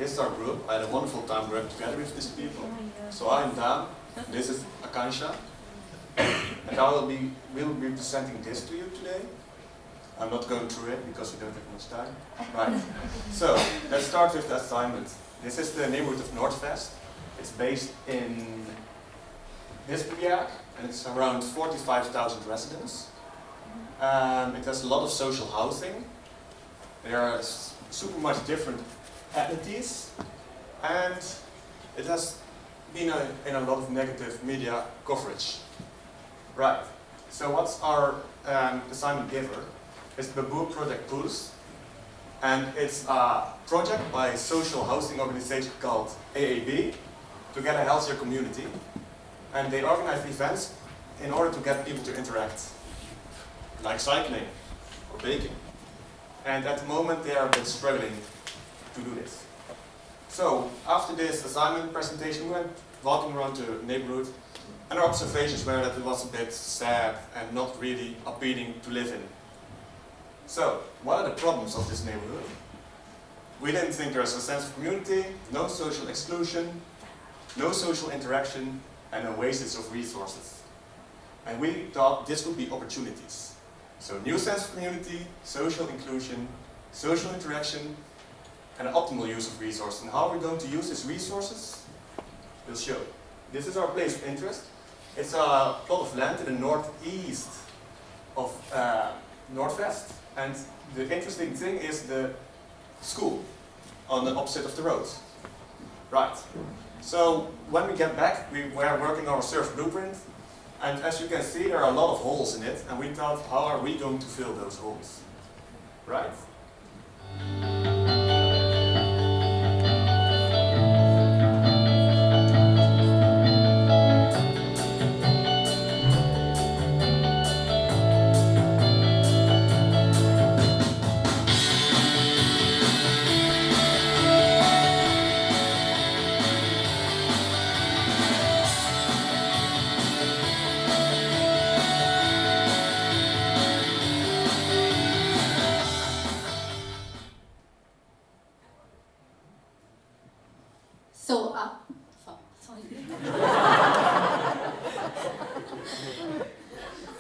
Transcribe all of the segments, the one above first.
this is our group. I had a wonderful time working together with these people. So I'm Dan, this is Akansha, and we'll be presenting this to you today. I'm not going through it because we don't have much time. Right, so let's start with the assignment. This is the neighborhood of Noordvest. It's based in Bispebjerg, and it's around 45,000 residents. It has a lot of social housing. There are super much different entities, and it has been in a lot of negative media coverage. Right, so what's our assignment giver? It's the Babu Project Pulse, and it's a project by a social housing organization called AAB to get a healthier community. And they organize events in order to get people to interact, like cycling or baking. And at the moment they are a bit struggling to do this. So after this assignment presentation, we went walking around the neighborhood, and our observations were that it was a bit sad and not really appealing to live in. So, what are the problems of this neighborhood? We didn't think there was a sense of community, no social exclusion, no social interaction, and a wastage of resources. And we thought this would be opportunities. So, new sense of community, social inclusion, social interaction, and an optimal use of resources. And how are we going to use these resources? We'll show. This is our place of interest. It's a plot of land in the northeast of Noordvest. And the interesting thing is the school on the opposite of the road. Right. So when we get back, we were working on our surf blueprint. And as you can see, there are a lot of holes in it. And we thought, how are we going to fill those holes? Right?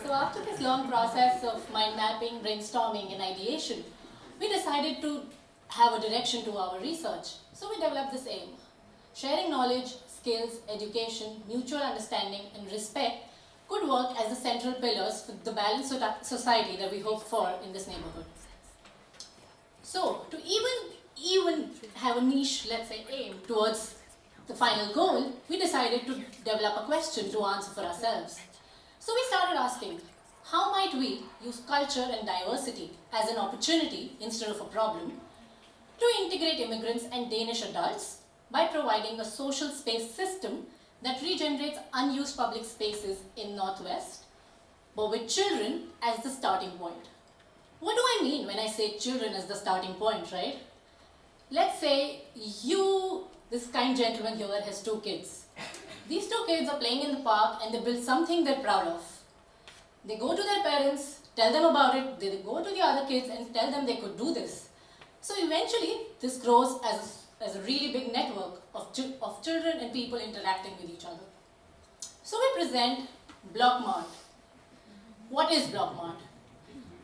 So after this long process of mind mapping, brainstorming, and ideation, we decided to have a direction to our research. So we developed this aim: sharing knowledge, skills, education, mutual understanding, and respect could work as the central pillars for the balanced society that we hope for in this neighborhood. So to even have a niche, let's say, aim towards the final goal, we decided to develop a question to answer for ourselves. So we started asking, how might we use culture and diversity as an opportunity instead of a problem to integrate immigrants and Danish adults by providing a social space system that regenerates unused public spaces in Northwest, but with children as the starting point. What do I mean when I say children as the starting point, right? Let's say this kind gentleman here has 2 kids. These 2 kids are playing in the park and they build something they're proud of. They go to their parents, tell them about it, they go to the other kids and tell them they could do this. So eventually, this grows as a really big network of children and people interacting with each other. So we present Block Mart. What is Block Mart?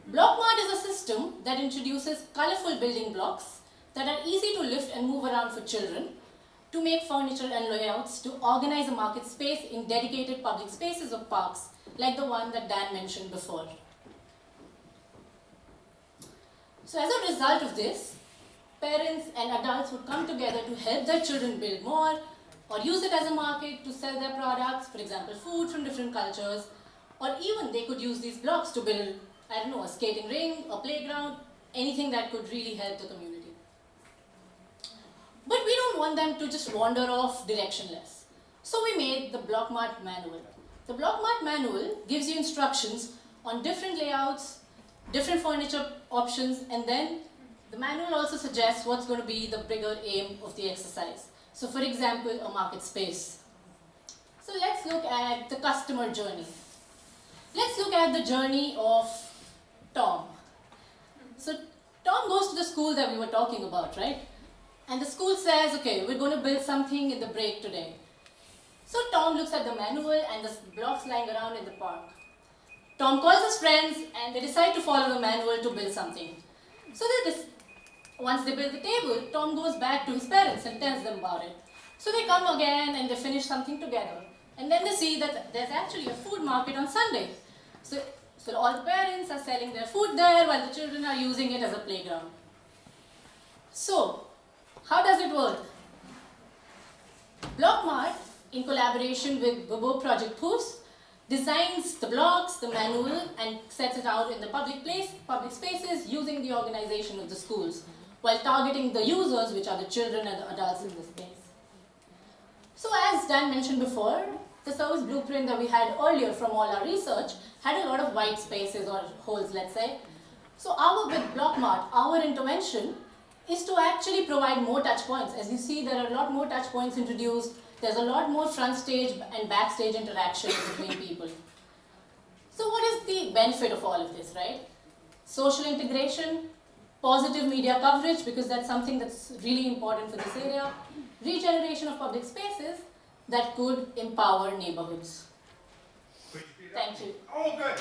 Block Mart is a system that introduces colorful building blocks that are easy to lift and move around for children, to make furniture and layouts, to organize a market space in dedicated public spaces or parks, like the one that Dan mentioned before. So as a result of this, parents and adults would come together to help their children build more, or use it as a market to sell their products, for example, food from different cultures, or even they could use these blocks to build, I don't know, a skating ring, a playground, anything that could really help the community. But we don't want them to just wander off directionless. So we made the Block Mart manual. The Block Mart manual gives you instructions on different layouts, different furniture options, and then the manual also suggests what's going to be the bigger aim of the exercise. So for example, a market space. So let's look at the customer journey. Let's look at the journey of Tom. So Tom goes to the school that we were talking about, right? And the school says, okay, we're going to build something in the break today. So Tom looks at the manual and the blocks lying around in the park. Tom calls his friends and they decide to follow the manual to build something. So once they build the table, Tom goes back to his parents and tells them about it. So they come again and they finish something together. And then they see that there's actually a food market on Sunday. So all the parents are selling their food there while the children are using it as a playground. So, how does it work? Blockmart, in collaboration with Bobo Project Poos, designs the blocks, the manual, and sets it out in the public spaces using the organization of the schools, while targeting the users, which are the children and the adults in the space. So as Dan mentioned before, the service blueprint that we had earlier from all our research had a lot of white spaces or holes, let's say. So with Blockmart, our intervention is to actually provide more touch points. As you see, there are a lot more touch points introduced. There's a lot more front stage and backstage interaction between people. So what is the benefit of all of this, right? Social integration, positive media coverage, because that's something that's really important for this area, regeneration of public spaces that could empower neighborhoods. Thank you. Oh, good.